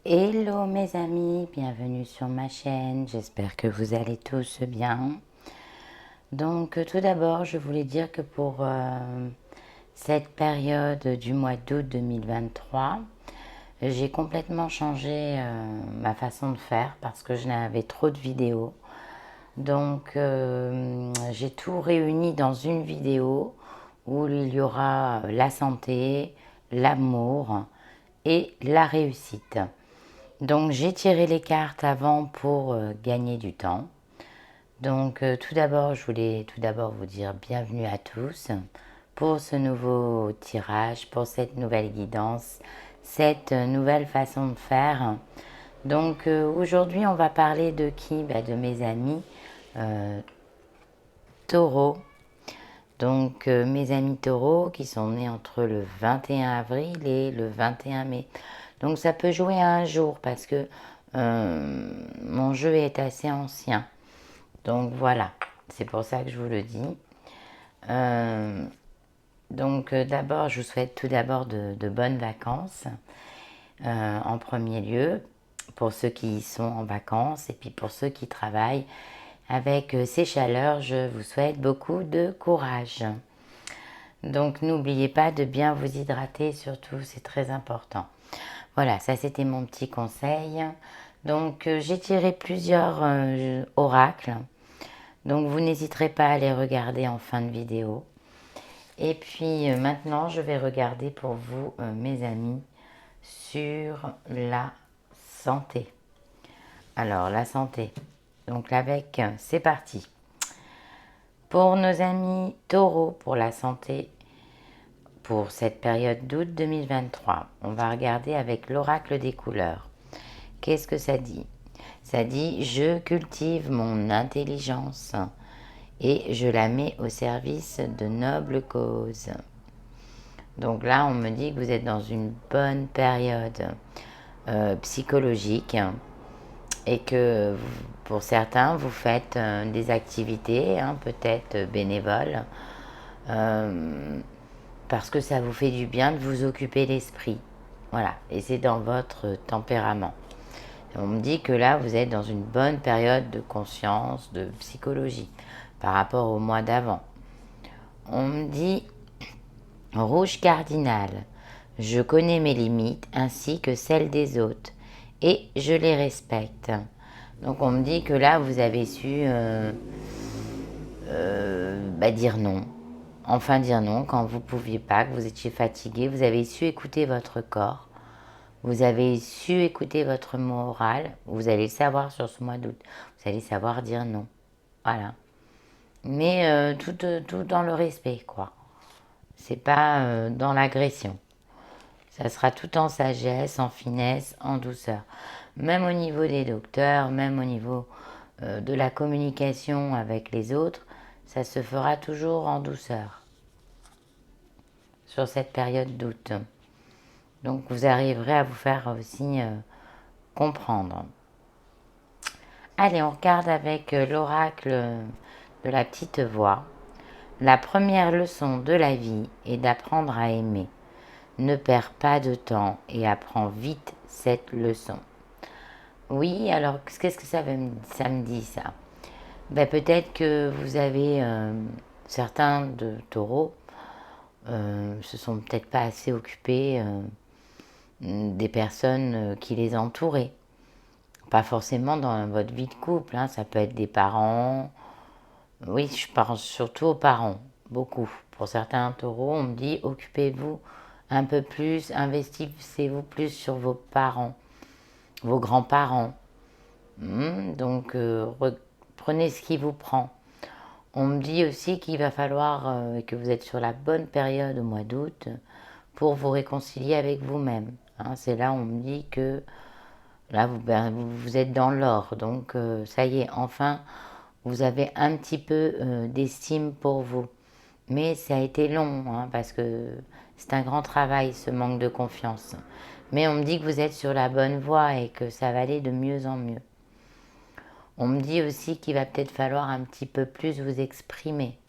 Hello mes amis, bienvenue sur ma chaîne, j'espère que vous allez tous bien. Donc tout d'abord je voulais dire que pour cette période du mois d'août 2023, j'ai complètement changé ma façon de faire parce que je n'avais trop de vidéos. Donc j'ai tout réuni dans une vidéo où il y aura la santé, l'amour et la réussite. Donc j'ai tiré les cartes avant pour gagner du temps. Donc tout d'abord, je voulais tout d'abord vous dire bienvenue à tous pour ce nouveau tirage, pour cette nouvelle guidance, cette nouvelle façon de faire. Donc aujourd'hui, on va parler de qui? De mes amis taureaux. Donc mes amis taureaux qui sont nés entre le 21 avril et le 21 mai. Donc ça peut jouer à un jour parce que mon jeu est assez ancien. Donc voilà, c'est pour ça que je vous le dis. Donc d'abord, je vous souhaite tout d'abord de bonnes vacances en premier lieu pour ceux qui sont en vacances et puis pour ceux qui travaillent. Avec ces chaleurs, je vous souhaite beaucoup de courage. Donc n'oubliez pas de bien vous hydrater surtout, c'est très important. Voilà, ça c'était mon petit conseil. Donc j'ai tiré plusieurs oracles. Donc vous n'hésiterez pas à les regarder en fin de vidéo. Et puis maintenant je vais regarder pour vous mes amis sur la santé. Alors la santé. Donc avec, c'est parti. Pour nos amis taureaux, pour la santé, pour cette période d'août 2023, on va regarder avec l'oracle des couleurs. Qu'est-ce que ça dit? Ça dit « Je cultive mon intelligence et je la mets au service de nobles causes ». Donc là, on me dit que vous êtes dans une bonne période psychologique et que pour certains, vous faites des activités, peut-être bénévoles, parce que ça vous fait du bien de vous occuper l'esprit. Voilà, et c'est dans votre tempérament. On me dit que là, vous êtes dans une bonne période de conscience, de psychologie, par rapport au mois d'avant. On me dit rouge cardinal. Je connais mes limites ainsi que celles des autres et je les respecte. Donc on me dit que là, vous avez su dire non. Enfin dire non quand vous ne pouviez pas, que vous étiez fatigué. Vous avez su écouter votre corps. Vous avez su écouter votre moral. Vous allez le savoir sur ce mois d'août. Vous allez savoir dire non. Voilà. Mais tout dans le respect, quoi. C'est pas dans l'agression. Ça sera tout en sagesse, en finesse, en douceur. Même au niveau des docteurs, même au niveau de la communication avec les autres, ça se fera toujours en douceur sur cette période d'août. Donc vous arriverez à vous faire aussi comprendre. Allez, on regarde avec l'oracle de la petite voix. La première leçon de la vie est d'apprendre à aimer. Ne perds pas de temps et apprends vite cette leçon. Oui, alors qu'est-ce que ça me dit ça? Peut-être que vous avez certains de taureaux se sont peut-être pas assez occupés des personnes qui les entouraient. Pas forcément dans votre vie de couple, ça peut être des parents. Oui, je pense surtout aux parents, beaucoup. Pour certains taureaux, on me dit occupez-vous un peu plus, investissez-vous plus sur vos parents, vos grands-parents. Donc, prenez ce qui vous prend. On me dit aussi qu'il va falloir que vous êtes sur la bonne période au mois d'août pour vous réconcilier avec vous-même. C'est là où on me dit que là, vous êtes dans l'or. Donc, ça y est, enfin, vous avez un petit peu d'estime pour vous. Mais ça a été long, parce que c'est un grand travail, ce manque de confiance. Mais on me dit que vous êtes sur la bonne voie et que ça va aller de mieux en mieux. On me dit aussi qu'il va peut-être falloir un petit peu plus vous exprimer.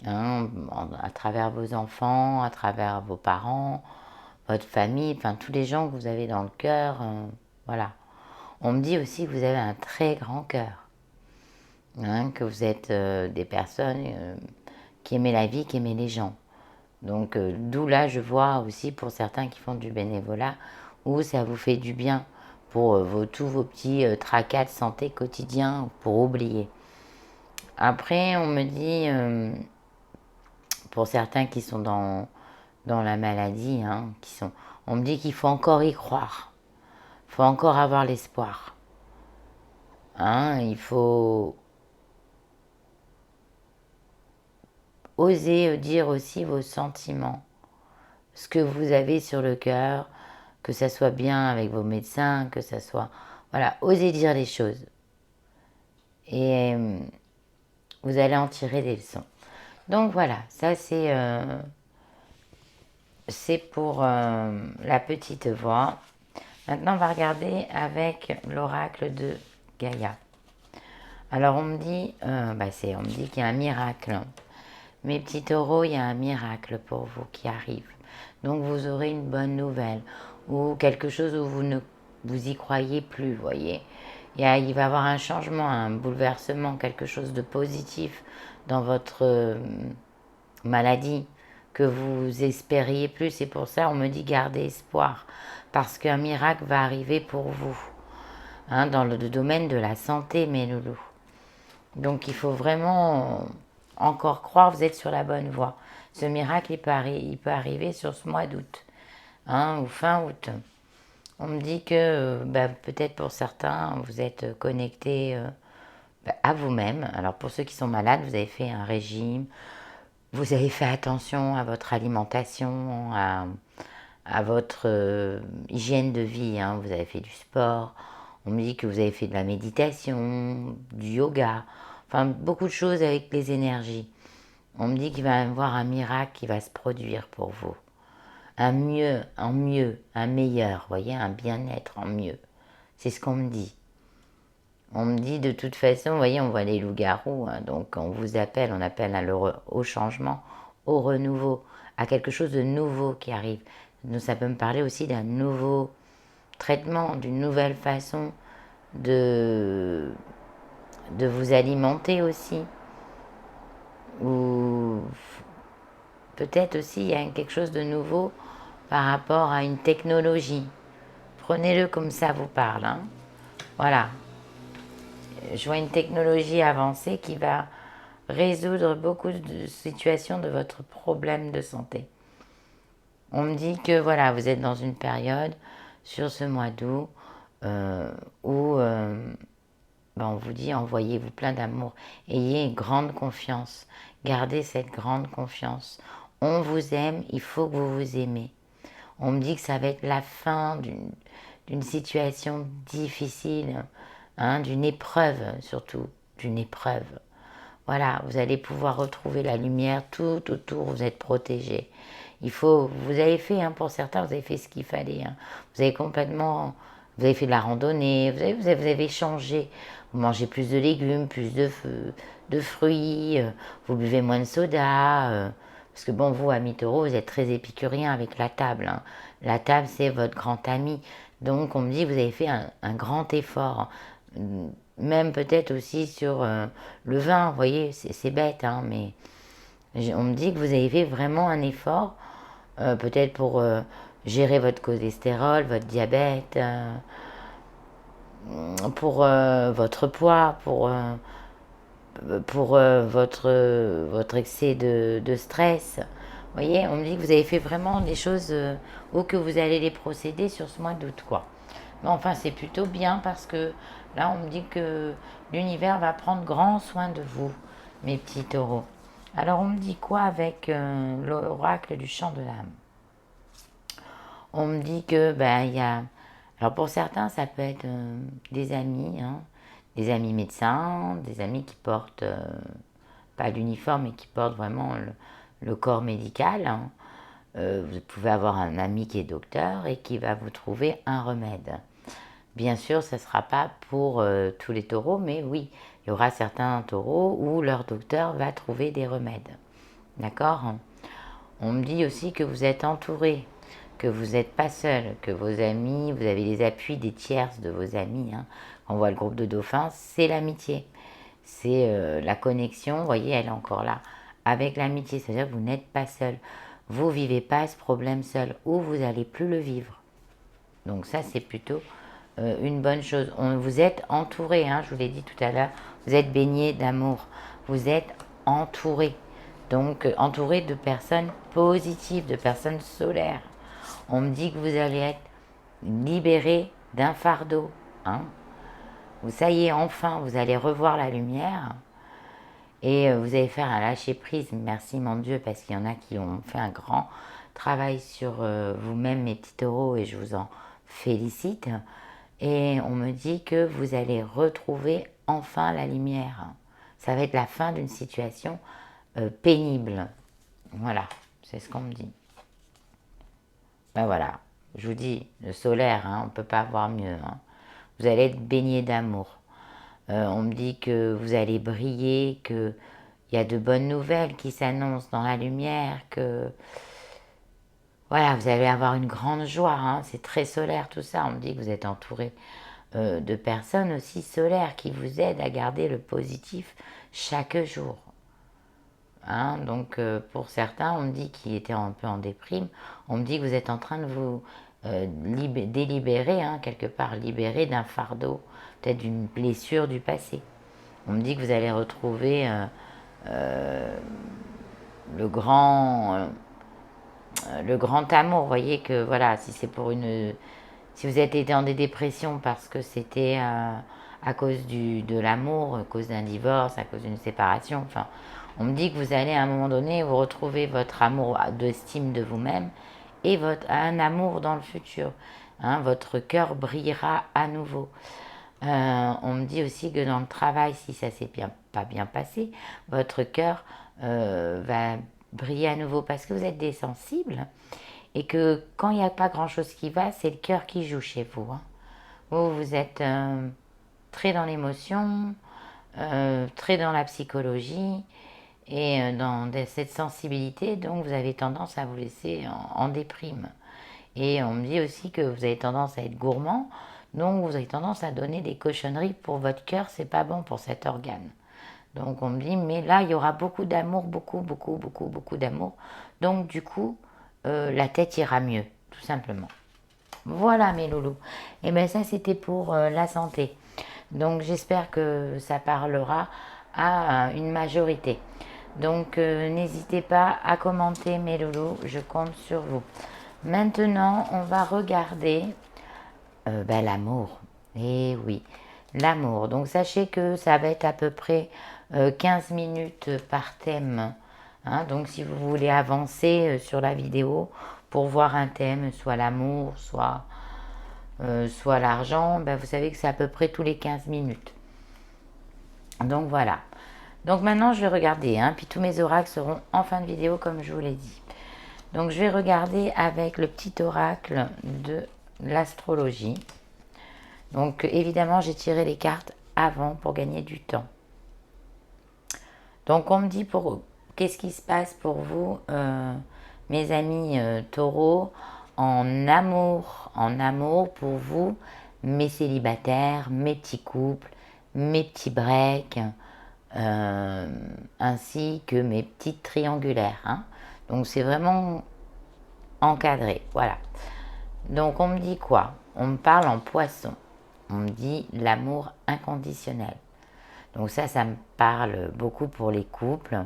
À travers vos enfants, à travers vos parents, votre famille, enfin tous les gens que vous avez dans le cœur. Voilà. On me dit aussi que vous avez un très grand cœur. Hein, que vous êtes des personnes qui aimaient la vie, qui aimaient les gens. Donc, d'où là, je vois aussi pour certains qui font du bénévolat, où ça vous fait du bien pour tous vos petits tracas de santé quotidiens, pour oublier. Après, on me dit, pour certains qui sont dans la maladie, hein, on me dit qu'il faut encore y croire. Il faut encore avoir l'espoir. Hein, il faut oser dire aussi vos sentiments, ce que vous avez sur le cœur, que ça soit bien avec vos médecins, que ça soit... Voilà, osez dire les choses. Et vous allez en tirer des leçons. Donc voilà, ça c'est pour la petite voix. Maintenant, on va regarder avec l'oracle de Gaïa. Alors, on me dit, on me dit qu'il y a un miracle. Mes petits taureaux, il y a un miracle pour vous qui arrive. Donc, vous aurez une bonne nouvelle ou quelque chose où vous y croyez plus, vous voyez. Il va y avoir un changement, un bouleversement, quelque chose de positif dans votre maladie que vous espériez plus. C'est pour ça on me dit gardez espoir, parce qu'un miracle va arriver pour vous, hein, dans le domaine de la santé, mes loulous. Donc il faut vraiment encore croire, vous êtes sur la bonne voie. Ce miracle, il peut arriver sur ce mois d'août, hein, ou fin août. On me dit que peut-être pour certains, vous êtes connectés à vous-même. Alors pour ceux qui sont malades, vous avez fait un régime, vous avez fait attention à votre alimentation, à votre hygiène de vie, hein. Vous avez fait du sport, on me dit que vous avez fait de la méditation, du yoga, enfin beaucoup de choses avec les énergies. On me dit qu'il va y avoir un miracle qui va se produire pour vous. Un mieux, en mieux, un meilleur, vous voyez, un bien-être en mieux. C'est ce qu'on me dit. On me dit de toute façon, vous voyez, on voit les loups-garous, hein, donc on vous appelle, on appelle au changement, au renouveau, à quelque chose de nouveau qui arrive. Donc, ça peut me parler aussi d'un nouveau traitement, d'une nouvelle façon de vous alimenter aussi. Ou peut-être aussi il y a quelque chose de nouveau par rapport à une technologie. Prenez-le comme ça vous parle. Hein. Voilà. Je vois une technologie avancée qui va résoudre beaucoup de situations de votre problème de santé. On me dit que voilà, vous êtes dans une période sur ce mois d'août où on vous dit envoyez-vous plein d'amour, ayez une grande confiance, gardez cette grande confiance. On vous aime, il faut que vous vous aimez. On me dit que ça va être la fin d'une situation difficile, hein, d'une épreuve surtout, d'une épreuve. Voilà, vous allez pouvoir retrouver la lumière tout autour, vous êtes protégés. Vous avez fait, hein, pour certains, vous avez fait ce qu'il fallait. Hein. Vous avez fait de la randonnée, vous avez changé. Vous mangez plus de légumes, plus de fruits, vous buvez moins de soda. Parce que bon, vous, amis taureaux, vous êtes très épicurien avec la table. Hein. La table, c'est votre grand ami. Donc, on me dit que vous avez fait un grand effort. Même peut-être aussi sur le vin, vous voyez, c'est bête, hein, mais on me dit que vous avez fait vraiment un effort, peut-être pour gérer votre cholestérol, votre diabète, pour votre poids, pour votre excès de stress. Vous voyez, on me dit que vous avez fait vraiment des choses ou que vous allez les procéder sur ce mois d'août, quoi. Mais enfin, c'est plutôt bien parce que là, on me dit que l'univers va prendre grand soin de vous, mes petits taureaux. Alors, on me dit quoi avec l'oracle du chant de l'âme? On me dit que, il y a... Alors, pour certains, ça peut être des amis, hein, des amis médecins, des amis qui portent, pas d'uniforme, mais qui portent vraiment le corps médical. Hein. Vous pouvez avoir un ami qui est docteur et qui va vous trouver un remède. Bien sûr, ce ne sera pas pour tous les taureaux, mais oui, il y aura certains taureaux où leur docteur va trouver des remèdes. D'accord? On me dit aussi que vous êtes entouré que vous n'êtes pas seul, que vos amis, vous avez les appuis des tierces de vos amis. Hein. On voit le groupe de dauphins, c'est l'amitié. C'est la connexion, vous voyez, elle est encore là, avec l'amitié. C'est-à-dire que vous n'êtes pas seul. Vous ne vivez pas ce problème seul, ou vous n'allez plus le vivre. Donc ça, c'est plutôt une bonne chose. Vous êtes entouré, hein, je vous l'ai dit tout à l'heure, vous êtes baigné d'amour. Vous êtes entouré. Donc entouré de personnes positives, de personnes solaires. On me dit que vous allez être libéré d'un fardeau. Hein. Ça y est, enfin, vous allez revoir la lumière. Et vous allez faire un lâcher-prise. Merci mon Dieu, parce qu'il y en a qui ont fait un grand travail sur vous-même, mes petits taureaux, et je vous en félicite. Et on me dit que vous allez retrouver enfin la lumière. Ça va être la fin d'une situation pénible. Voilà, c'est ce qu'on me dit. Ben voilà, je vous dis, le solaire, hein, on ne peut pas avoir mieux. Hein. Vous allez être baigné d'amour. On me dit que vous allez briller, qu'il y a de bonnes nouvelles qui s'annoncent dans la lumière, que voilà, vous allez avoir une grande joie. Hein, c'est très solaire tout ça. On me dit que vous êtes entouré de personnes aussi solaires qui vous aident à garder le positif chaque jour. Hein, donc pour certains, on me dit qu'ils étaient un peu en déprime, on me dit que vous êtes en train de vous délibérer, hein, quelque part libérer d'un fardeau, peut-être d'une blessure du passé. On me dit que vous allez retrouver le grand amour. Vous voyez que voilà, si c'est pour si vous êtes été dans des dépressions parce que c'était à cause de l'amour, à cause d'un divorce, à cause d'une séparation, enfin, on me dit que vous allez à un moment donné vous retrouver votre amour d'estime de vous-même et un amour dans le futur. Hein, votre cœur brillera à nouveau. On me dit aussi que dans le travail, si ça s'est pas bien passé, votre cœur va briller à nouveau parce que vous êtes des sensibles et que quand il n'y a pas grand-chose qui va, c'est le cœur qui joue chez vous. Hein. Vous êtes très dans l'émotion, très dans la psychologie et dans cette sensibilité, donc vous avez tendance à vous laisser en déprime. Et on me dit aussi que vous avez tendance à être gourmand, donc vous avez tendance à donner des cochonneries pour votre cœur, c'est pas bon pour cet organe. Donc on me dit, mais là il y aura beaucoup d'amour, beaucoup d'amour. Donc du coup, la tête ira mieux, tout simplement. Voilà mes loulous. Et bien ça c'était pour la santé. Donc j'espère que ça parlera à une majorité. Donc n'hésitez pas à commenter mes loulous, je compte sur vous. Maintenant on va regarder l'amour. Et oui, l'amour. Donc sachez que ça va être à peu près 15 minutes par thème. Hein, donc si vous voulez avancer sur la vidéo pour voir un thème, soit l'amour, soit l'argent, vous savez que c'est à peu près tous les 15 minutes. Donc voilà. Donc maintenant je vais regarder, hein, puis tous mes oracles seront en fin de vidéo comme je vous l'ai dit. Donc je vais regarder avec le petit oracle de l'astrologie. Donc évidemment j'ai tiré les cartes avant pour gagner du temps. Donc on me dit qu'est-ce qui se passe pour vous, mes amis taureaux, en amour pour vous, mes célibataires, mes petits couples, mes petits breaks, ainsi que mes petites triangulaires. Hein. Donc c'est vraiment encadré, voilà. Donc on me dit quoi? On me parle en poisson. On me dit l'amour inconditionnel. Donc ça me parle beaucoup pour les couples.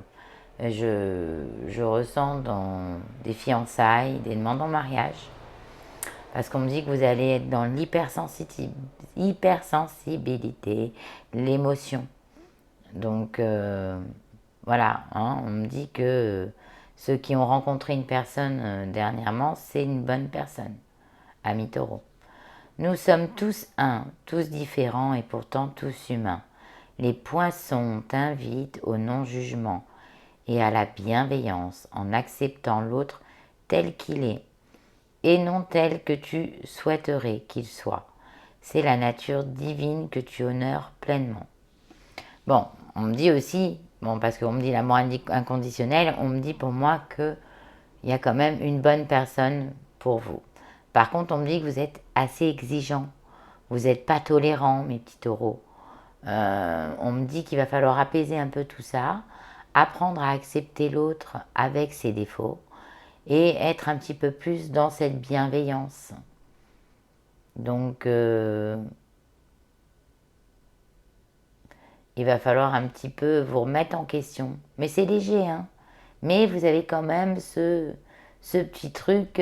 Je ressens dans des fiançailles, des demandes en mariage. Parce qu'on me dit que vous allez être dans l'hypersensibilité, l'émotion. Donc voilà, hein, on me dit que ceux qui ont rencontré une personne dernièrement, c'est une bonne personne, ami taureau. Nous sommes tous un, tous différents et pourtant tous humains. Les poissons t'invitent au non-jugement et à la bienveillance en acceptant l'autre tel qu'il est et non tel que tu souhaiterais qu'il soit. C'est la nature divine que tu honores pleinement. Bon, on me dit aussi, parce qu'on me dit l'amour inconditionnel, on me dit pour moi qu'il y a quand même une bonne personne pour vous. Par contre, on me dit que vous êtes assez exigeant. Vous n'êtes pas tolérant, mes petits taureaux. On me dit qu'il va falloir apaiser un peu tout ça, apprendre à accepter l'autre avec ses défauts et être un petit peu plus dans cette bienveillance. Donc, il va falloir un petit peu vous remettre en question. Mais c'est léger, hein. Mais vous avez quand même ce petit truc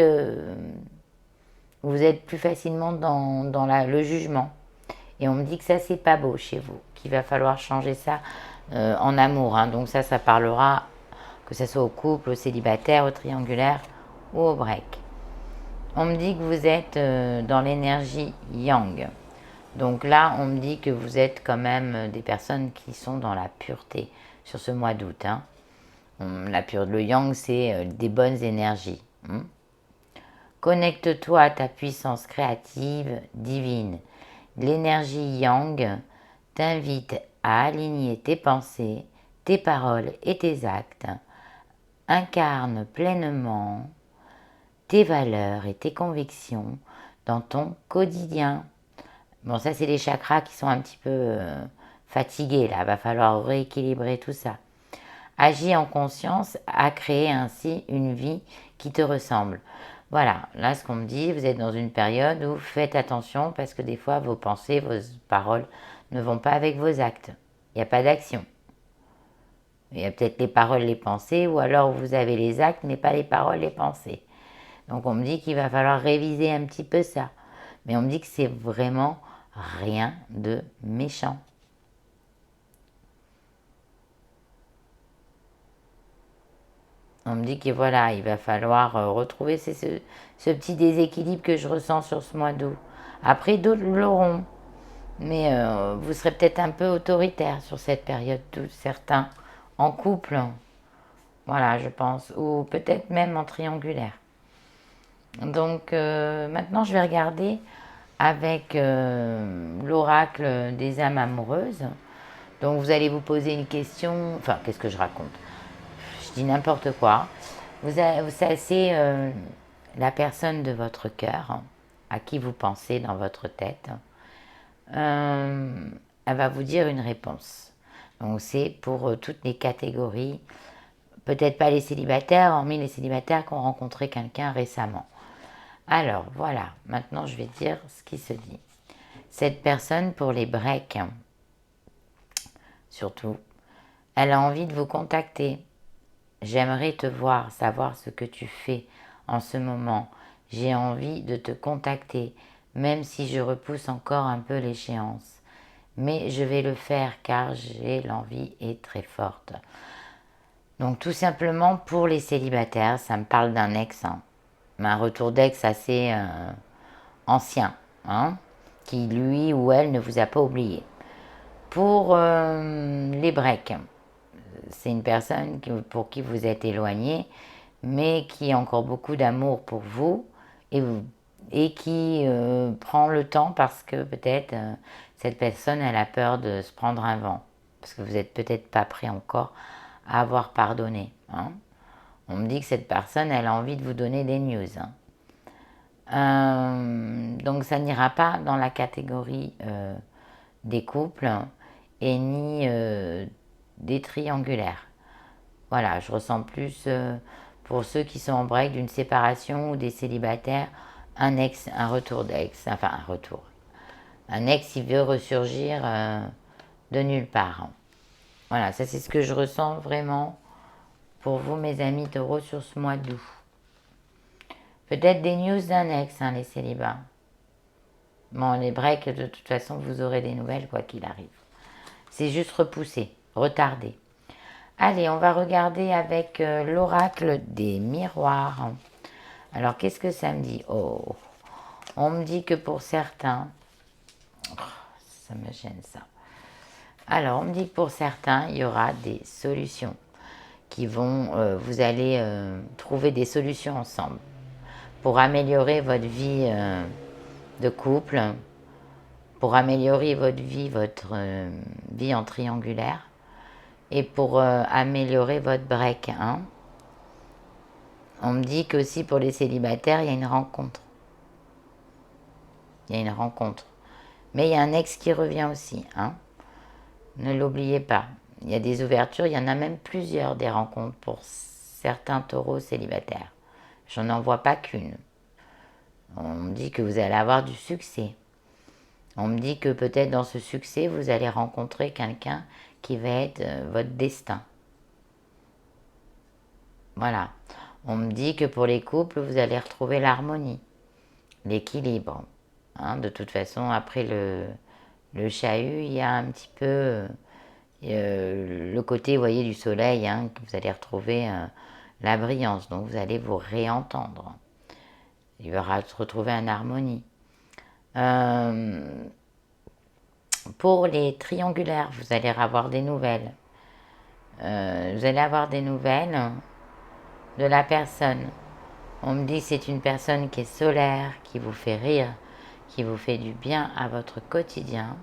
où vous êtes plus facilement dans le jugement. Et on me dit que ça, c'est pas beau chez vous, qu'il va falloir changer ça en amour. Hein. Donc ça parlera, que ce soit au couple, au célibataire, au triangulaire ou au break. On me dit que vous êtes dans l'énergie yang. Donc là, on me dit que vous êtes quand même des personnes qui sont dans la pureté sur ce mois d'août. Hein. Le yang, c'est des bonnes énergies. Hein. Connecte-toi à ta puissance créative divine. L'énergie yang t'invite à aligner tes pensées, tes paroles et tes actes. Incarne pleinement tes valeurs et tes convictions dans ton quotidien. Bon, ça, c'est les chakras qui sont un petit peu fatigués, là. Va falloir rééquilibrer tout ça. Agis en conscience à créer ainsi une vie qui te ressemble. Voilà, là, ce qu'on me dit, vous êtes dans une période où faites attention parce que des fois, vos pensées, vos paroles ne vont pas avec vos actes. Il n'y a pas d'action. Il y a peut-être les paroles, les pensées, ou alors vous avez les actes, mais pas les paroles, les pensées. Donc, on me dit qu'il va falloir réviser un petit peu ça. Mais on me dit que c'est vraiment rien de méchant. On me dit que voilà, il va falloir retrouver ce petit déséquilibre que je ressens sur ce mois d'août. Après, d'autres l'auront. Mais vous serez peut-être un peu autoritaire sur cette période, certains en couple. Voilà, je pense. Ou peut-être même en triangulaire. Donc, maintenant, je vais regarder avec l'oracle des âmes amoureuses. Donc, vous allez vous poser une question. Enfin, qu'est-ce que je raconte? Je dis n'importe quoi. C'est la personne de votre cœur, à qui vous pensez dans votre tête. Elle va vous dire une réponse. Donc c'est pour toutes les catégories, peut-être pas les célibataires, hormis les célibataires qui ont rencontré quelqu'un récemment. Alors voilà, maintenant je vais dire ce qui se dit. Cette personne, pour les breaks, surtout, elle a envie de vous contacter. J'aimerais te voir, savoir ce que tu fais en ce moment. J'ai envie de te contacter, même si je repousse encore un peu l'échéance. Mais je vais le faire car l'envie est très forte. Donc tout simplement pour les célibataires, ça me parle d'un ex, hein. Un retour d'ex assez ancien, hein, qui lui ou elle ne vous a pas oublié. Pour les breaks, c'est une personne pour qui vous êtes éloigné, mais qui a encore beaucoup d'amour pour vous et qui prend le temps parce que peut-être cette personne, elle a peur de se prendre un vent. Parce que vous n'êtes peut-être pas prêt encore à avoir pardonné. Hein. On me dit que cette personne, elle a envie de vous donner des news. Hein. Donc ça n'ira pas dans la catégorie des couples et ni des triangulaires. Voilà, je ressens plus pour ceux qui sont en break d'une séparation ou des célibataires, un ex, un retour d'ex, enfin un retour. Un ex, il veut ressurgir de nulle part. Voilà, ça c'est ce que je ressens vraiment pour vous, mes amis taureaux, sur ce mois d'août. Peut-être des news d'un ex, hein, les célibats. Bon, les breaks, de toute façon, vous aurez des nouvelles, quoi qu'il arrive. C'est juste repoussé, retardé. Allez, on va regarder avec l'oracle des miroirs. Alors, qu'est-ce que ça me dit? Oh, on me dit que pour certains... Oh, ça me gêne, ça. Alors, on me dit que pour certains, il y aura des solutions qui vont... vous allez trouver des solutions ensemble pour améliorer votre vie de couple, pour améliorer votre vie en triangulaire et pour améliorer votre break. Hein. On me dit qu'aussi pour les célibataires, il y a une rencontre. Il y a une rencontre. Mais il y a un ex qui revient aussi, hein. Ne l'oubliez pas. Il y a des ouvertures, il y en a même plusieurs des rencontres pour certains taureaux célibataires. Je n'en vois pas qu'une. On me dit que vous allez avoir du succès. On me dit que peut-être dans ce succès, vous allez rencontrer quelqu'un qui va être votre destin. Voilà. On me dit que pour les couples, vous allez retrouver l'harmonie, l'équilibre. Hein, de toute façon, après le chahut, il y a un petit peu le côté, vous voyez, du soleil, hein, que vous allez retrouver la brillance. Donc vous allez vous réentendre. Il va se retrouver en harmonie. Pour les triangulaires, vous allez avoir des nouvelles. Vous allez avoir des nouvelles de la personne. On me dit que c'est une personne qui est solaire, qui vous fait rire, qui vous fait du bien à votre quotidien.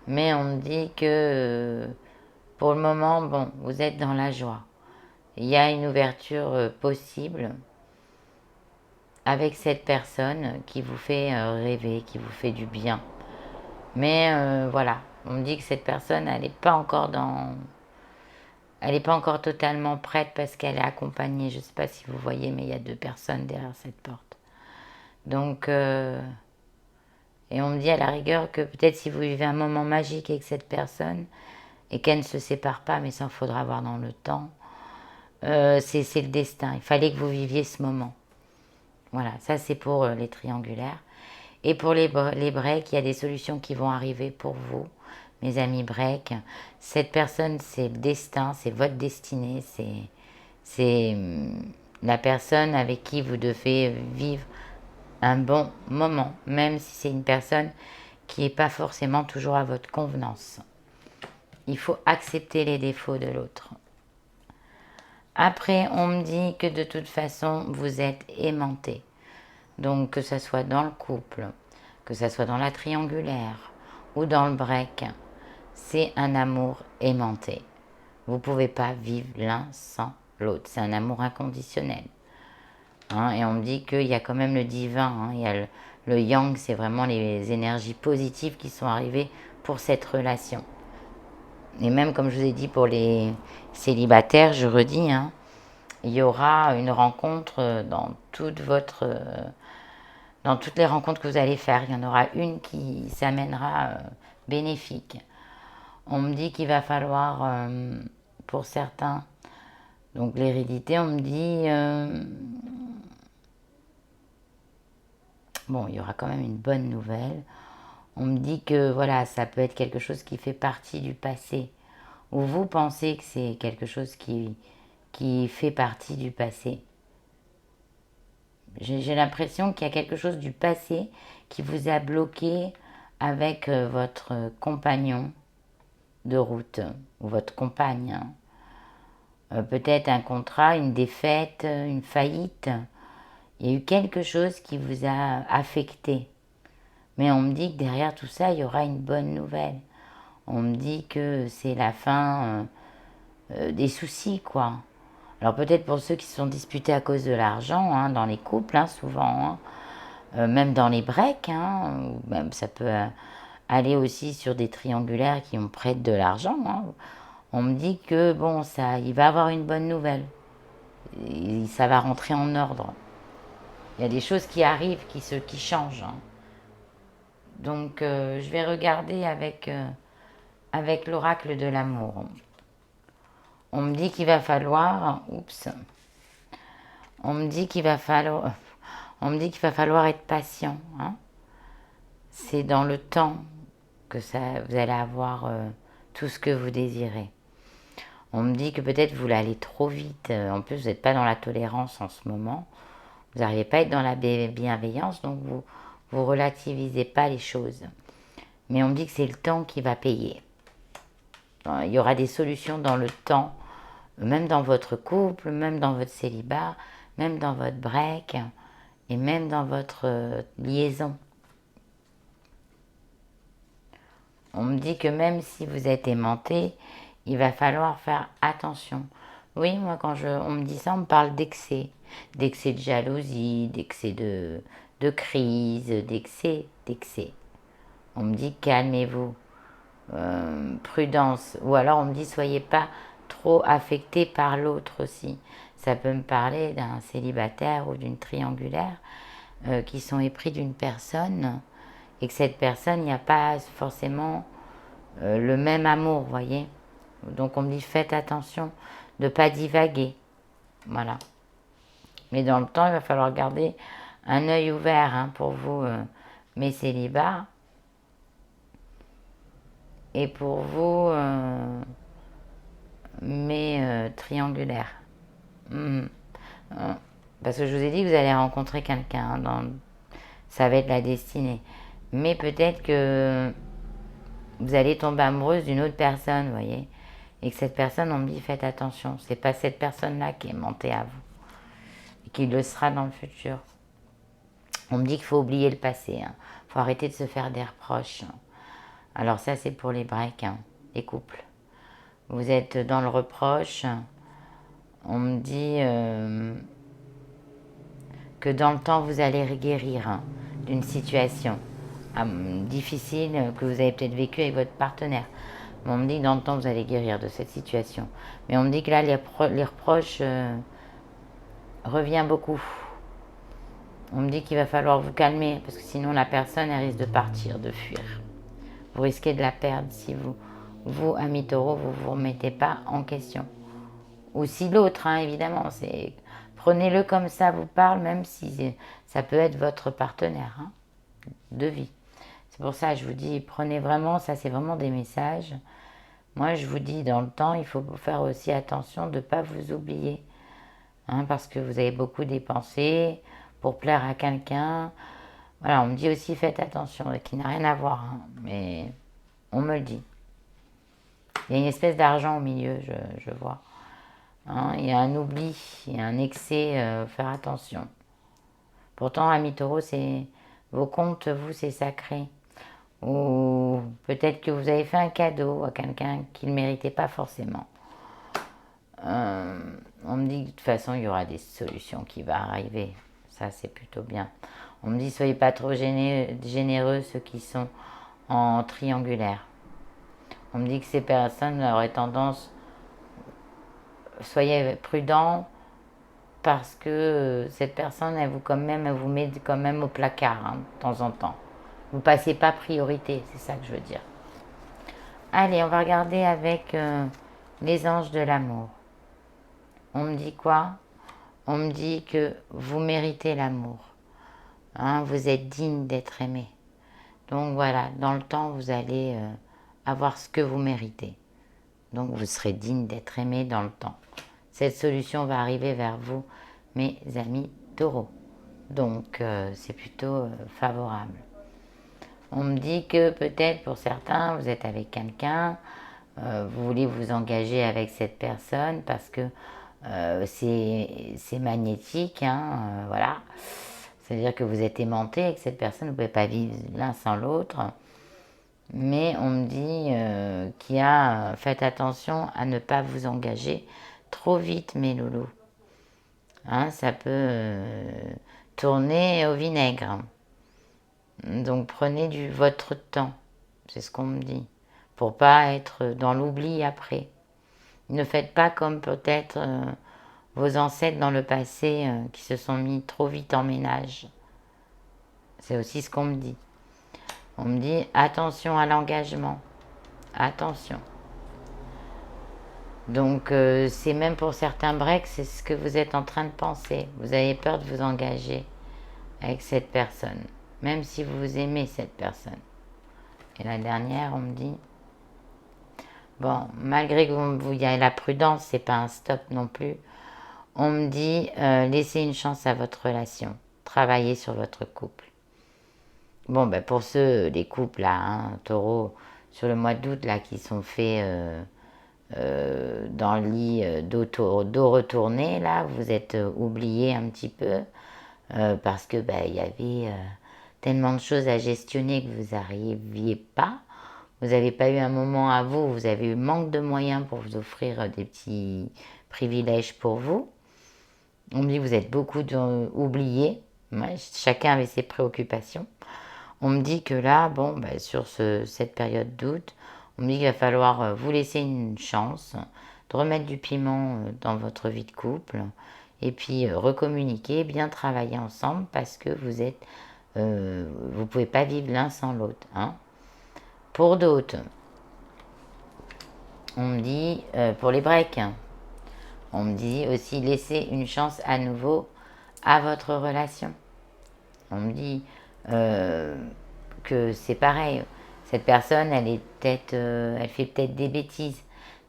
Mais on me dit que pour le moment, bon, vous êtes dans la joie. Il y a une ouverture possible avec cette personne qui vous fait rêver, qui vous fait du bien. Mais voilà, on me dit que cette personne, elle n'est pas encore elle n'est pas encore totalement prête parce qu'elle est accompagnée. Je ne sais pas si vous voyez, mais il y a 2 personnes derrière cette porte. Donc, et on me dit à la rigueur que peut-être si vous vivez un moment magique avec cette personne et qu'elle ne se sépare pas, mais ça, il faudra voir dans le temps, c'est le destin. Il fallait que vous viviez ce moment. Voilà, ça c'est pour les triangulaires. Et pour les breaks, il y a des solutions qui vont arriver pour vous, mes amis break. Cette personne, c'est le destin, c'est votre destinée, c'est la personne avec qui vous devez vivre un bon moment, même si c'est une personne qui n'est pas forcément toujours à votre convenance. Il faut accepter les défauts de l'autre. Après, on me dit que de toute façon, vous êtes aimanté. Donc, que ce soit dans le couple, que ce soit dans la triangulaire ou dans le break, c'est un amour aimanté. Vous ne pouvez pas vivre l'un sans l'autre. C'est un amour inconditionnel. Hein, et on me dit qu'il y a quand même le divin. Hein, il y a le yang, c'est vraiment les énergies positives qui sont arrivées pour cette relation. Et même, comme je vous ai dit, pour les célibataires, je redis, hein, il y aura une rencontre dans dans toutes les rencontres que vous allez faire. Il y en aura une qui s'amènera bénéfique. On me dit qu'il va falloir, pour certains, donc l'hérédité, on me dit, bon, il y aura quand même une bonne nouvelle. On me dit que voilà, ça peut être quelque chose qui fait partie du passé, ou vous pensez que c'est quelque chose qui fait partie du passé. J'ai l'impression qu'il y a quelque chose du passé qui vous a bloqué avec votre compagnon de route ou votre compagne. Peut-être un contrat, une défaite, une faillite. Il y a eu quelque chose qui vous a affecté. Mais on me dit que derrière tout ça, il y aura une bonne nouvelle. On me dit que c'est la fin des soucis, quoi. Alors peut-être pour ceux qui se sont disputés à cause de l'argent, hein, dans les couples, hein, souvent, hein, même dans les breaks, hein, ou même ça peut aller aussi sur des triangulaires qui ont prêté de l'argent. Hein. On me dit que bon, ça, il va avoir une bonne nouvelle. Et ça va rentrer en ordre. Il y a des choses qui arrivent, qui changent. Hein. Donc je vais regarder avec l'oracle de l'amour. On me dit qu'il va falloir, oups, on me dit qu'il va falloir, on me dit qu'il va falloir être patient. Hein. C'est dans le temps que vous allez avoir tout ce que vous désirez. On me dit que peut-être vous allez trop vite. En plus, vous n'êtes pas dans la tolérance en ce moment. Vous n'arrivez pas à être dans la bienveillance, donc vous relativisez pas les choses. Mais on me dit que c'est le temps qui va payer. Il y aura des solutions dans le temps, même dans votre couple, même dans votre célibat, même dans votre break et même dans votre liaison. On me dit que même si vous êtes aimanté, il va falloir faire attention. Oui, moi quand on me dit ça, on me parle d'excès. D'excès de jalousie, d'excès de crise, d'excès. On me dit calmez-vous, prudence. Ou alors on me dit soyez pas trop affecté par l'autre aussi. Ça peut me parler d'un célibataire ou d'une triangulaire qui sont épris d'une personne et que cette personne, il n'y a pas forcément le même amour, vous voyez. Donc on me dit faites attention de ne pas divaguer. Voilà. Mais dans le temps, il va falloir garder un œil ouvert hein, pour vous, mes célibats. Et pour vous, mes triangulaires. Mhm. Parce que je vous ai dit que vous allez rencontrer quelqu'un. Hein, ça va être la destinée. Mais peut-être que vous allez tomber amoureuse d'une autre personne, vous voyez. Et que cette personne, on me dit faites attention. C'est pas cette personne-là qui est montée à vous. Et qui le sera dans le futur. On me dit qu'il faut oublier le passé. Hein. Faut arrêter de se faire des reproches. Alors ça, c'est pour les breaks, hein, les couples. Vous êtes dans le reproche. On me dit que dans le temps, vous allez guérir hein, d'une situation difficile que vous avez peut-être vécue avec votre partenaire. Mais on me dit que dans le temps, vous allez guérir de cette situation. Mais on me dit que là, les reproches reviennent beaucoup. On me dit qu'il va falloir vous calmer parce que sinon la personne elle risque de partir, de fuir. Vous risquez de la perdre si vous ami taureau, vous ne vous remettez pas en question. Ou si l'autre, hein, évidemment, prenez-le comme ça vous parle, même si ça peut être votre partenaire hein, de vie. C'est pour ça que je vous dis, prenez vraiment, ça c'est vraiment des messages. Moi je vous dis, dans le temps, il faut faire aussi attention de ne pas vous oublier. Hein, parce que vous avez beaucoup dépensé pour plaire à quelqu'un. Voilà, on me dit aussi faites attention, qui n'a rien à voir, hein, mais on me le dit. Il y a une espèce d'argent au milieu, je vois. Hein, il y a un oubli, il y a un excès, faire attention. Pourtant, ami taureau, c'est vos comptes, vous, c'est sacré. Ou peut-être que vous avez fait un cadeau à quelqu'un qui ne le méritait pas forcément. On me dit que de toute façon, il y aura des solutions qui vont arriver. Ça, c'est plutôt bien. On me dit, soyez pas trop généreux, ceux qui sont en triangulaire. On me dit que ces personnes auraient tendance, soyez prudents, parce que cette personne, elle vous met quand même au placard, hein, de temps en temps. Vous passez pas priorité, c'est ça que je veux dire. Allez, on va regarder avec les anges de l'amour. On me dit quoi? On me dit que vous méritez l'amour. Hein, vous êtes digne d'être aimé. Donc voilà, dans le temps, vous allez avoir ce que vous méritez. Donc vous serez digne d'être aimé dans le temps. Cette solution va arriver vers vous, mes amis taureaux. Donc c'est plutôt favorable. On me dit que peut-être pour certains, vous êtes avec quelqu'un, vous voulez vous engager avec cette personne parce que c'est magnétique, hein, voilà. C'est-à-dire que vous êtes aimanté avec cette personne, vous ne pouvez pas vivre l'un sans l'autre. Mais on me dit qu'il y a, faites attention à ne pas vous engager trop vite, mes loulous. Hein, ça peut tourner au vinaigre. Donc prenez votre temps, c'est ce qu'on me dit, pour pas être dans l'oubli après. Ne faites pas comme peut-être vos ancêtres dans le passé qui se sont mis trop vite en ménage. C'est aussi ce qu'on me dit. On me dit attention à l'engagement. Attention. Donc c'est même pour certains breaks, c'est ce que vous êtes en train de penser. Vous avez peur de vous engager avec cette personne, même si vous aimez cette personne. Et la dernière, on me dit, bon, malgré que vous y ait la prudence, c'est pas un stop non plus. On me dit, laissez une chance à votre relation. Travaillez sur votre couple. Bon, ben pour ceux, les couples là, hein, taureau, sur le mois d'août là, qui sont faits dans le lit dos retourné, là, vous êtes oubliés un petit peu parce que ben, y avait tellement de choses à gestionner que vous n'arriviez pas. Vous n'avez pas eu un moment à vous, vous avez eu manque de moyens pour vous offrir des petits privilège pour vous. On me dit que vous êtes beaucoup oubliés. Ouais, chacun avait ses préoccupations. On me dit que là, bon, bah, sur cette période d'août, on me dit qu'il va falloir vous laisser une chance de remettre du piment dans votre vie de couple et puis recommuniquer, bien travailler ensemble parce que vous ne pouvez pas vivre l'un sans l'autre. Hein. Pour d'autres, on me dit, pour les breaks, on me dit aussi laisser une chance à nouveau à votre relation. On me dit que c'est pareil. Cette personne, elle fait peut-être des bêtises,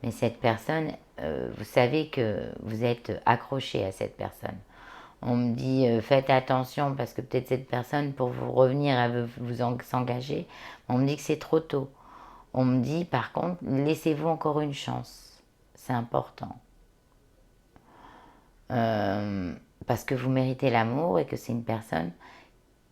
mais cette personne, vous savez que vous êtes accroché à cette personne. On me dit faites attention parce que peut-être cette personne, pour vous revenir, elle veut s'engager. On me dit que c'est trop tôt. On me dit par contre, laissez-vous encore une chance. C'est important. Parce que vous méritez l'amour et que c'est une personne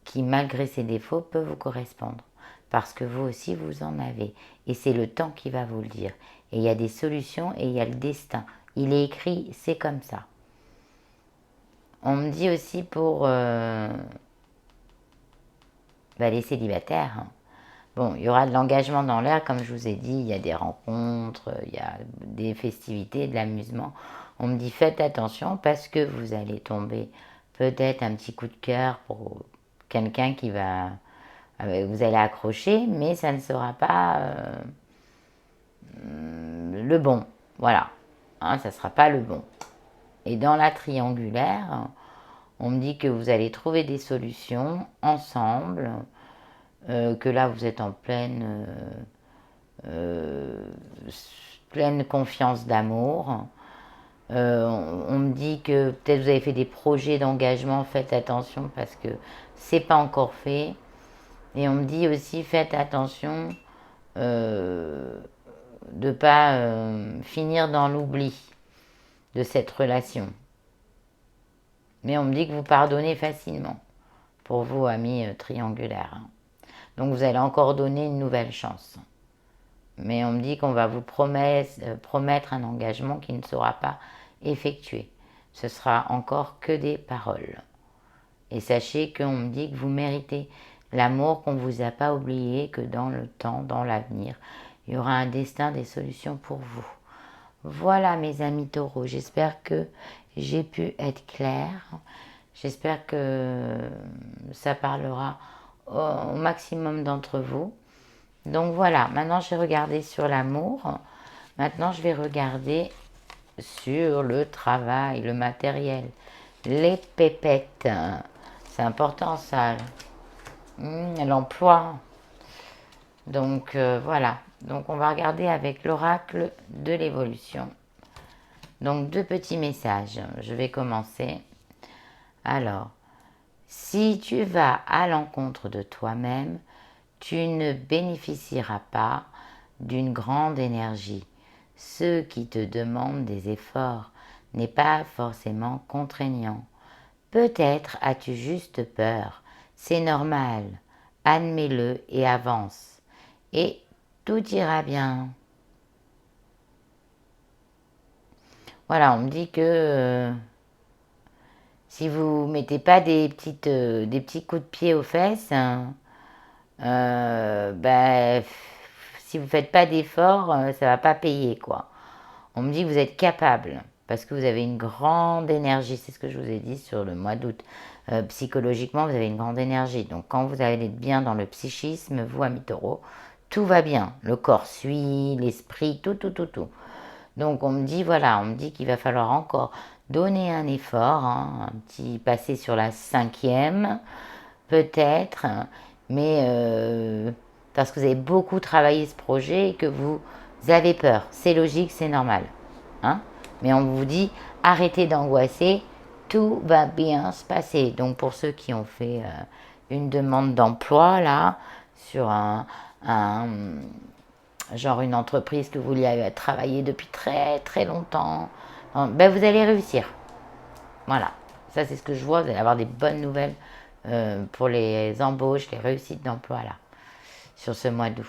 qui, malgré ses défauts, peut vous correspondre. Parce que vous aussi, vous en avez. Et c'est le temps qui va vous le dire. Et il y a des solutions et il y a le destin. Il est écrit, c'est comme ça. On me dit aussi pour les célibataires, hein. Bon, il y aura de l'engagement dans l'air, comme je vous ai dit, il y a des rencontres, il y a des festivités, de l'amusement. On me dit faites attention parce que vous allez tomber peut-être un petit coup de cœur pour quelqu'un qui va... vous allez accrocher, mais ça ne sera pas le bon. Voilà, hein, ça ne sera pas le bon. Et dans la triangulaire, on me dit que vous allez trouver des solutions ensemble, que là vous êtes en pleine confiance d'amour. On me dit que peut-être vous avez fait des projets d'engagement, faites attention parce que c'est pas encore fait. Et on me dit aussi faites attention de ne pas finir dans l'oubli de cette relation. Mais on me dit que vous pardonnez facilement pour vous, amis triangulaires. Donc vous allez encore donner une nouvelle chance. Mais on me dit qu'on va vous promettre un engagement qui ne sera pas effectué. Ce sera encore que des paroles. Et sachez qu'on me dit que vous méritez l'amour, qu'on ne vous a pas oublié, que dans le temps, dans l'avenir, il y aura un destin, des solutions pour vous. Voilà mes amis taureaux, j'espère que j'ai pu être claire. J'espère que ça parlera au maximum d'entre vous. Donc voilà, maintenant j'ai regardé sur l'amour. Maintenant je vais regarder sur le travail, le matériel, les pépettes. C'est important ça. L'emploi. Donc voilà. Donc on va regarder avec l'oracle de l'évolution. Donc 2 petits messages. Je vais commencer. Alors, si tu vas à l'encontre de toi-même, tu ne bénéficieras pas d'une grande énergie. Ce qui te demande des efforts n'est pas forcément contraignant. Peut-être as-tu juste peur. C'est normal. Admets-le et avance. Et tout ira bien. Voilà, on me dit que si vous ne mettez pas des petits coups de pied aux fesses, hein, si vous ne faites pas d'efforts, ça ne va pas payer, quoi. On me dit que vous êtes capable, parce que vous avez une grande énergie, c'est ce que je vous ai dit sur le mois d'août. Psychologiquement, vous avez une grande énergie. Donc, quand vous allez être bien dans le psychisme, vous, amis taureaux, tout va bien. Le corps suit, l'esprit, tout. Donc, on me dit, voilà, on me dit qu'il va falloir encore donner un effort, hein, un petit passer sur la 5e, peut-être, mais parce que vous avez beaucoup travaillé ce projet et que vous avez peur. C'est logique, c'est normal. Hein, mais on vous dit, arrêtez d'angoisser, tout va bien se passer. Donc pour ceux qui ont fait une demande d'emploi, là, sur genre une entreprise que vous vouliez travailler depuis très très longtemps, ben vous allez réussir. Voilà, ça c'est ce que je vois, vous allez avoir des bonnes nouvelles pour les embauches, les réussites d'emploi là, sur ce mois d'août.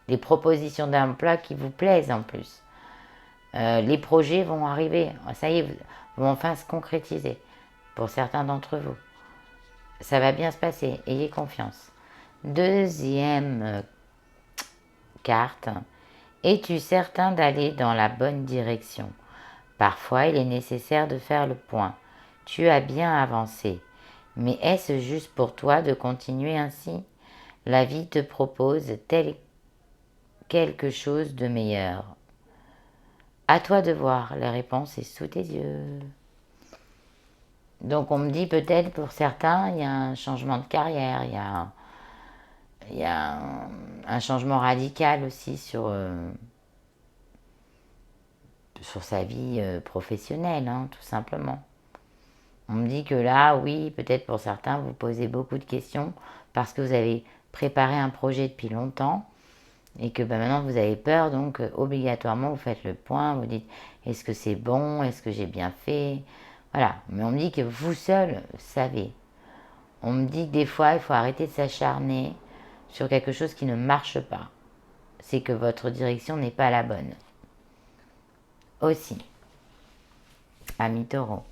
Des propositions d'emploi qui vous plaisent en plus. Les projets vont arriver, ça y est, vont enfin se concrétiser pour certains d'entre vous. Ça va bien se passer, ayez confiance. Deuxième carte, es-tu certain d'aller dans la bonne direction? Parfois, il est nécessaire de faire le point. Tu as bien avancé, mais est-ce juste pour toi de continuer ainsi? La vie te propose quelque chose de meilleur. À toi de voir, la réponse est sous tes yeux. Donc on me dit peut-être pour certains, il y a un changement de carrière, il y a un changement radical aussi sur sa vie professionnelle, hein, tout simplement. On me dit que là, oui, peut-être pour certains, vous posez beaucoup de questions parce que vous avez préparé un projet depuis longtemps et que maintenant vous avez peur, donc obligatoirement vous faites le point, vous dites est-ce que c'est bon, est-ce que j'ai bien fait, voilà. Mais on me dit que vous seul savez. On me dit que des fois il faut arrêter de s'acharner sur quelque chose qui ne marche pas. C'est que votre direction n'est pas la bonne. Aussi, ami taureau.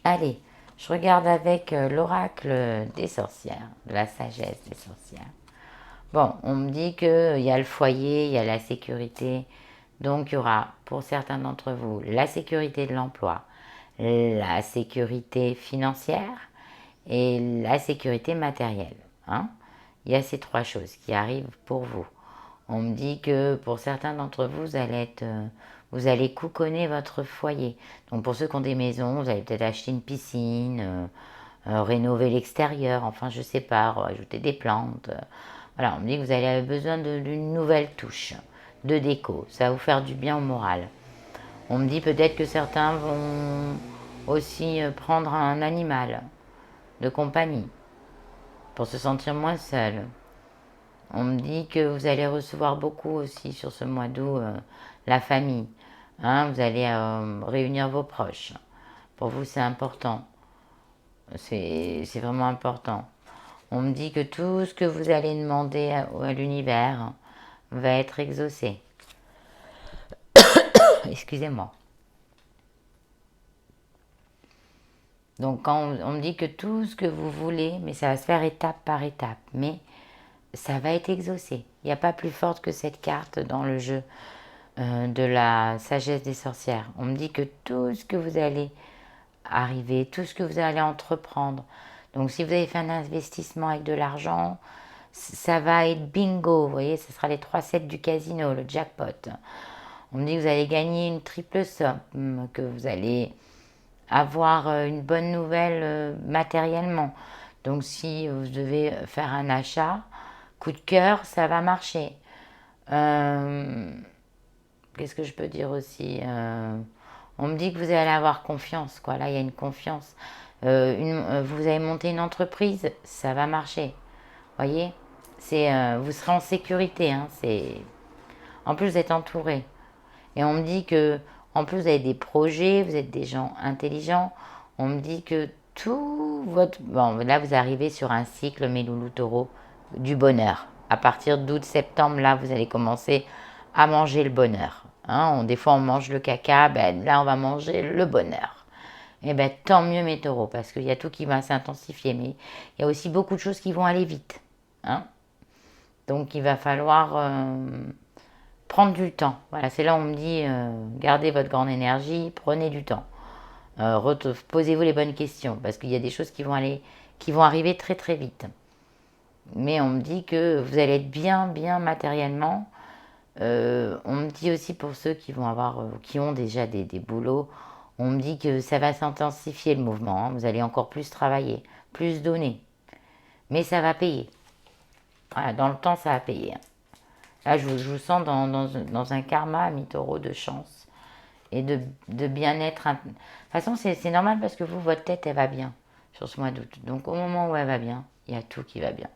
Allez, je regarde avec l'oracle des sorcières, de la sagesse des sorcières. Bon, on me dit qu'il y a le foyer, il y a la sécurité. Donc, il y aura pour certains d'entre vous la sécurité de l'emploi, la sécurité financière et la sécurité matérielle. Hein. Il y a ces trois choses qui arrivent pour vous. On me dit que pour certains d'entre vous, vous allez couconner votre foyer. Donc pour ceux qui ont des maisons, vous allez peut-être acheter une piscine, rénover l'extérieur, enfin je sais pas, ajouter des plantes. Voilà, on me dit que vous allez avoir besoin d'une nouvelle touche de déco. Ça va vous faire du bien au moral. On me dit peut-être que certains vont aussi prendre un animal de compagnie pour se sentir moins seul. On me dit que vous allez recevoir beaucoup aussi sur ce mois d'août, la famille. Hein, vous allez réunir vos proches. Pour vous, c'est important. C'est vraiment important. On me dit que tout ce que vous allez demander à l'univers va être exaucé. Excusez-moi. Donc quand on me dit que tout ce que vous voulez, mais ça va se faire étape par étape, mais ça va être exaucé. Il n'y a pas plus forte que cette carte dans le jeu de la sagesse des sorcières. On me dit que tout ce que vous allez arriver, tout ce que vous allez entreprendre, donc si vous avez fait un investissement avec de l'argent, ça va être bingo, vous voyez, ce sera les 3-7 du casino, le jackpot. On me dit que vous allez gagner une triple somme, que vous allez avoir une bonne nouvelle matériellement. Donc si vous devez faire un achat, coup de cœur, ça va marcher. Qu'est-ce que je peux dire aussi on me dit que vous allez avoir confiance, quoi. Là, il y a une confiance. Vous avez monté une entreprise, ça va marcher. Voyez, vous serez en sécurité. Hein, en plus, vous êtes entouré. Et on me dit que, en plus, vous avez des projets, vous êtes des gens intelligents. On me dit que tout votre... Bon, là, vous arrivez sur un cycle, mes loulous taureaux, du bonheur. À partir d'août-septembre, là, vous allez commencer à manger le bonheur. Hein, des fois, on mange le caca, ben, là, on va manger le bonheur. Et ben, tant mieux, mes taureaux, parce qu'il y a tout qui va s'intensifier. Mais il y a aussi beaucoup de choses qui vont aller vite. Hein. Donc, il va falloir prendre du temps. Voilà, c'est là où on me dit, gardez votre grande énergie, prenez du temps. Posez-vous les bonnes questions, parce qu'il y a des choses qui vont arriver très très vite. Mais on me dit que vous allez être bien, bien matériellement. On me dit aussi pour ceux qui vont qui ont déjà des boulots, on me dit que ça va s'intensifier le mouvement. Hein. Vous allez encore plus travailler, plus donner. Mais ça va payer. Voilà, dans le temps, ça va payer. Hein. Là, je vous sens dans un karma, mi-taureau, de chance et de bien-être. De toute façon, c'est normal parce que vous, votre tête, elle va bien sur ce mois d'août. Donc, au moment où elle va bien, il y a tout qui va bien.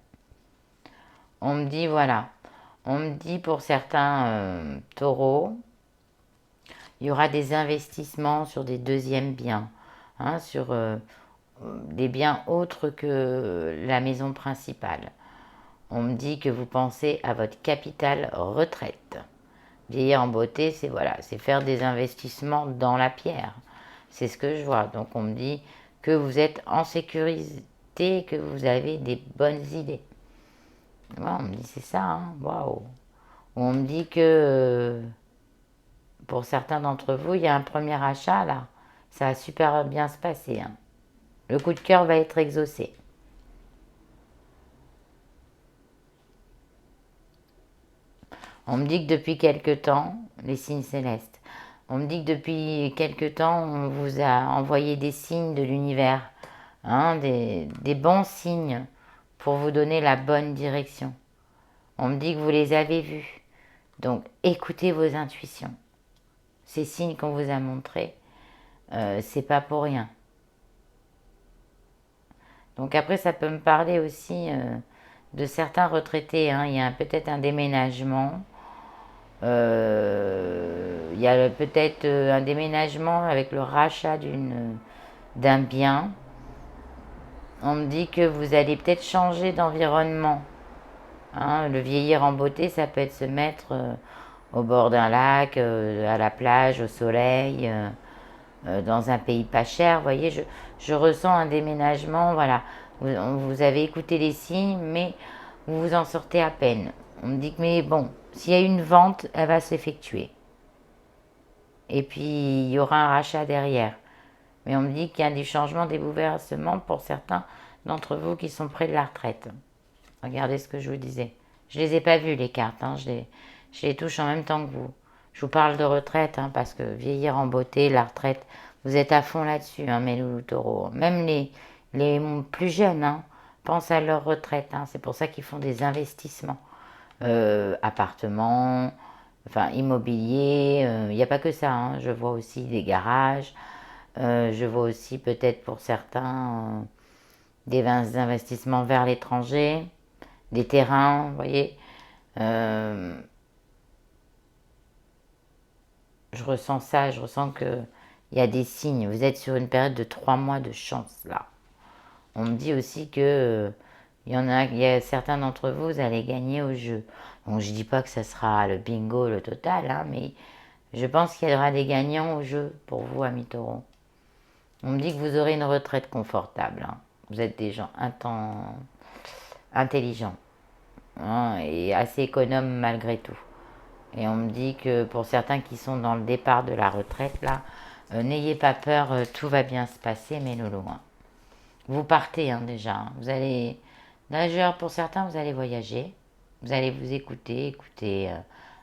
On me dit, voilà, on me dit pour certains taureaux, il y aura des investissements sur des deuxièmes biens, hein, sur des biens autres que la maison principale. On me dit que vous pensez à votre capital retraite. Vieillir en beauté, c'est voilà, c'est faire des investissements dans la pierre. C'est ce que je vois. Donc on me dit que vous êtes en sécurité, que vous avez des bonnes idées. Ouais, on me dit c'est ça, hein, waouh. On me dit que pour certains d'entre vous, il y a un premier achat là. Ça va super bien se passer, hein. Le coup de cœur va être exaucé. On me dit que depuis quelque temps, les signes célestes, on me dit que depuis quelque temps, on vous a envoyé des signes de l'univers, hein, des bons signes pour vous donner la bonne direction. On me dit que vous les avez vus. Donc écoutez vos intuitions. Ces signes qu'on vous a montrés, c'est pas pour rien. Donc après, ça peut me parler aussi de certains retraités, hein. Il y a peut-être un déménagement. Il y a peut-être un déménagement avec le rachat d'un bien. On me dit que vous allez peut-être changer d'environnement, hein. Le vieillir en beauté, ça peut être se mettre au bord d'un lac, à la plage, au soleil, dans un pays pas cher. Vous voyez, je ressens un déménagement. Voilà, vous avez écouté les signes, mais vous vous en sortez à peine. On me dit que, mais bon, s'il y a une vente, elle va s'effectuer. Et puis, il y aura un rachat derrière. Mais on me dit qu'il y a des changements, des bouleversements pour certains d'entre vous qui sont près de la retraite. Regardez ce que je vous disais. Je ne les ai pas vues, les cartes, hein. Je les touche en même temps que vous. Je vous parle de retraite, hein, parce que vieillir en beauté, la retraite, vous êtes à fond là-dessus, hein, mes loulous taureaux. Même les plus jeunes, hein, pensent à leur retraite, hein. C'est pour ça qu'ils font des investissements. Appartements, enfin immobilier, il n'y a pas que ça, hein. Je vois aussi des garages, je vois aussi peut-être pour certains des investissements vers l'étranger, des terrains, vous voyez. Euh, je ressens ça, je ressens que il y a des signes. Vous êtes sur une période de 3 mois de chance là. On me dit aussi que il y a certains d'entre vous, vous allez gagner au jeu. Donc je dis pas que ça sera le bingo, le total, hein, mais je pense qu'il y aura des gagnants au jeu pour vous, amis taureaux. On me dit que vous aurez une retraite confortable, hein. Vous êtes des gens intelligents, hein, et assez économes malgré tout. Et on me dit que pour certains qui sont dans le départ de la retraite, là, n'ayez pas peur, tout va bien se passer, mes loulous, hein. Vous partez, hein, déjà, hein. Vous allez, nageur pour certains, vous allez voyager. Vous allez vous écouter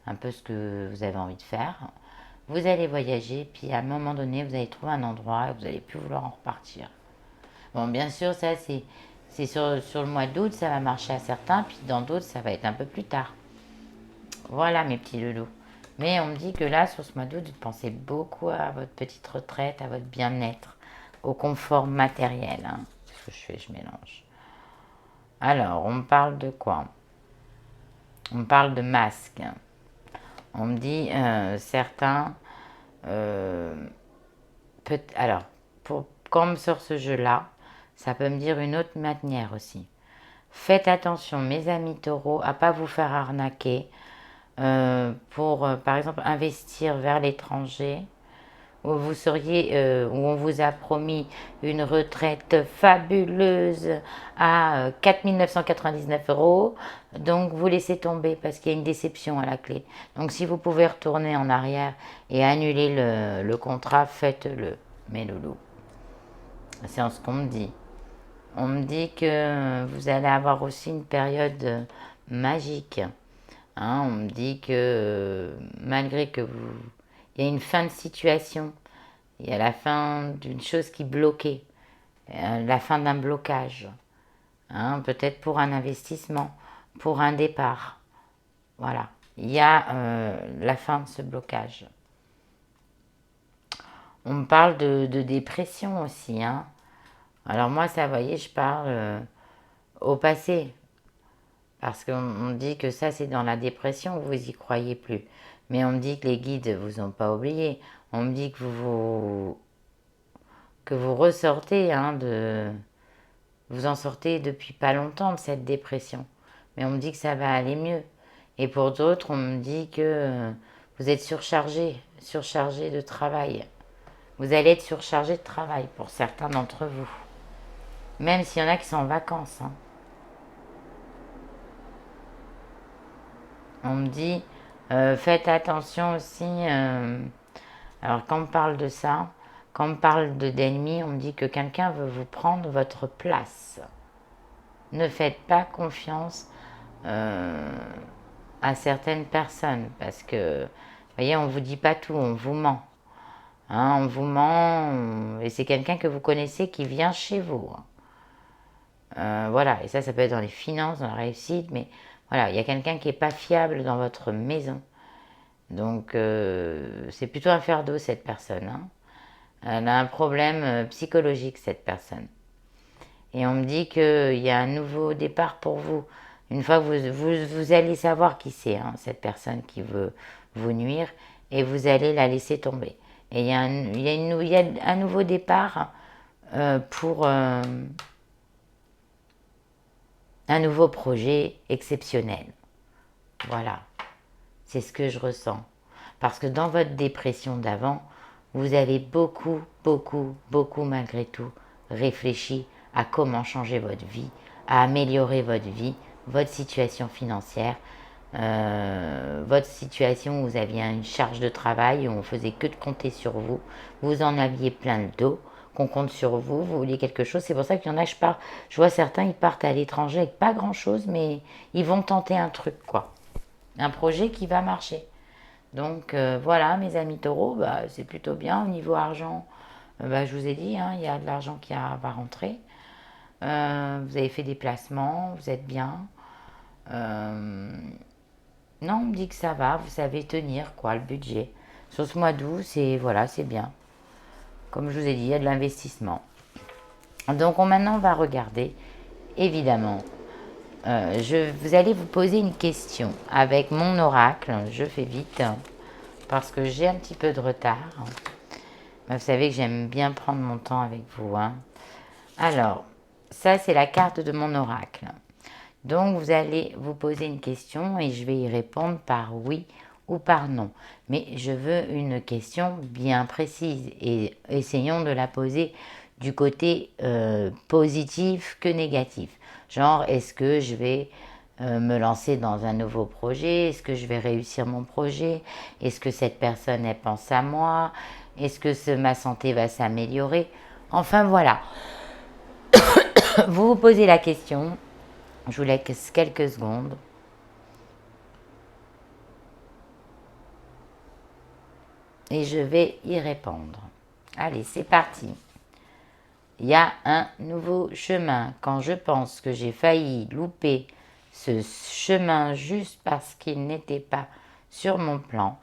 un peu ce que vous avez envie de faire. Vous allez voyager, puis à un moment donné, vous allez trouver un endroit et vous n'allez plus vouloir en repartir. Bon, bien sûr, ça, c'est sur le mois d'août, ça va marcher à certains, puis dans d'autres, ça va être un peu plus tard. Voilà, mes petits loulous. Mais on me dit que là, sur ce mois d'août, vous pensez beaucoup à votre petite retraite, à votre bien-être, au confort matériel, hein. Ce que je fais, je mélange. Alors, on me parle de quoi? On me parle de masques. On me dit certains. euh, alors, comme sur ce jeu-là, ça peut me dire une autre manière aussi. Faites attention, mes amis taureaux, à pas vous faire arnaquer pour, par exemple, investir vers l'étranger, où vous seriez, où on vous a promis une retraite fabuleuse à 4 999 euros. Donc vous laissez tomber parce qu'il y a une déception à la clé. Donc si vous pouvez retourner en arrière et annuler le contrat, faites-le, mes loulous. C'est ce qu'on me dit. On me dit que vous allez avoir aussi une période magique, hein. On me dit que malgré que vous... Il y a une fin de situation. Il y a la fin d'une chose qui bloquait, la fin d'un blocage, hein, peut-être pour un investissement, pour un départ. Voilà, il y a la fin de ce blocage. On me parle de dépression aussi, hein. Alors moi, ça, vous voyez, je parle au passé, parce qu'on dit que ça, c'est dans la dépression, vous y croyez plus. Mais on me dit que les guides vous ont pas oublié. On me dit que vous ressortez, hein, vous en sortez depuis pas longtemps de cette dépression. Mais on me dit que ça va aller mieux. Et pour d'autres, on me dit que Vous êtes surchargé de travail. Vous allez être surchargé de travail pour certains d'entre vous. Même s'il y en a qui sont en vacances. Hein. On me dit, faites attention aussi. Alors quand on parle de ça, quand on parle d'ennemis, on me dit que quelqu'un veut vous prendre votre place. Ne faites pas confiance à certaines personnes parce que, vous voyez, on ne vous dit pas tout, on vous ment. Hein, on vous ment et c'est quelqu'un que vous connaissez qui vient chez vous. Voilà, et ça peut être dans les finances, dans la réussite, mais voilà, il y a quelqu'un qui n'est pas fiable dans votre maison. Donc, c'est plutôt un fer d'eau, cette personne. Hein. Elle a un problème psychologique, cette personne. Et on me dit qu'il y a un nouveau départ pour vous. Une fois que vous allez savoir qui c'est, hein, cette personne qui veut vous nuire, et vous allez la laisser tomber. Et il y a un nouveau départ pour un nouveau projet exceptionnel. Voilà, c'est ce que je ressens. Parce que dans votre dépression d'avant, vous avez beaucoup malgré tout réfléchi à comment changer votre vie, à améliorer votre vie, votre situation financière, votre situation où vous aviez une charge de travail, où on faisait que de compter sur vous, vous en aviez plein le dos, qu'on compte sur vous, vous vouliez quelque chose. C'est pour ça qu'il y en a, je vois certains, ils partent à l'étranger avec pas grand chose, mais ils vont tenter un truc, quoi. Un projet qui va marcher. Donc voilà, mes amis taureaux, bah, c'est plutôt bien au niveau argent. Bah, je vous ai dit, hein, il y a de l'argent qui va rentrer. Vous avez fait des placements, vous êtes bien. Non, on me dit que ça va, vous savez tenir quoi, le budget. Sur ce mois d'août, voilà, c'est bien. Comme je vous ai dit, il y a de l'investissement. Donc maintenant, on va regarder, évidemment. Vous allez vous poser une question avec mon oracle. Je fais vite parce que j'ai un petit peu de retard. Vous savez que j'aime bien prendre mon temps avec vous. Hein. Alors, ça c'est la carte de mon oracle. Donc vous allez vous poser une question et je vais y répondre par oui ou par non. Mais je veux une question bien précise et essayons de la poser du côté positif que négatif. Genre, est-ce que je vais me lancer dans un nouveau projet? Est-ce que je vais réussir mon projet? Est-ce que cette personne, elle pense à moi? Est-ce que ma santé va s'améliorer? Enfin, voilà. Vous vous posez la question. Je vous laisse quelques secondes. Et je vais y répondre. Allez, c'est parti. Il y a un nouveau chemin. Quand je pense que j'ai failli louper ce chemin juste parce qu'il n'était pas sur mon plan,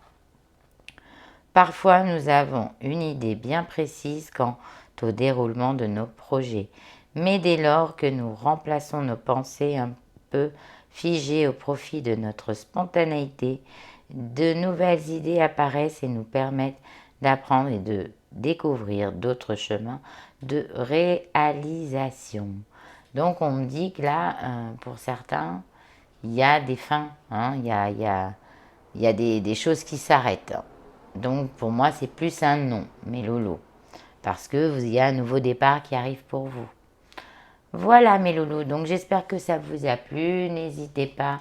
parfois nous avons une idée bien précise quant au déroulement de nos projets. Mais dès lors que nous remplaçons nos pensées un peu figées au profit de notre spontanéité, de nouvelles idées apparaissent et nous permettent d'apprendre et de découvrir d'autres chemins de réalisation. Donc on me dit que là, pour certains, il y a des fins, hein, il y a des choses qui s'arrêtent. Donc pour moi, c'est plus un non, mes loulous, parce que il y a un nouveau départ qui arrive pour vous. Voilà mes loulous, donc j'espère que ça vous a plu. N'hésitez pas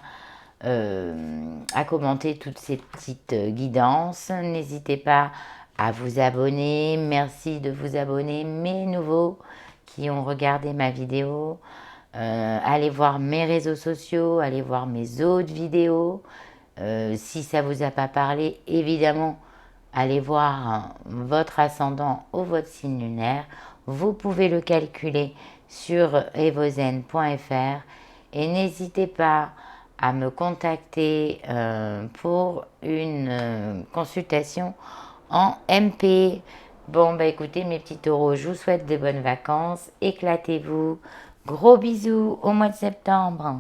à commenter toutes ces petites guidances. N'hésitez pas à vous abonner. Merci de vous abonner, mes nouveaux qui ont regardé ma vidéo. Allez voir mes réseaux sociaux, allez voir mes autres vidéos. Si ça ne vous a pas parlé, évidemment, allez voir votre ascendant ou votre signe lunaire. Vous pouvez le calculer sur evozen.fr et n'hésitez pas à me contacter pour une consultation en MP. Bon, bah écoutez mes petits taureaux, je vous souhaite de bonnes vacances, éclatez-vous, gros bisous au mois de septembre.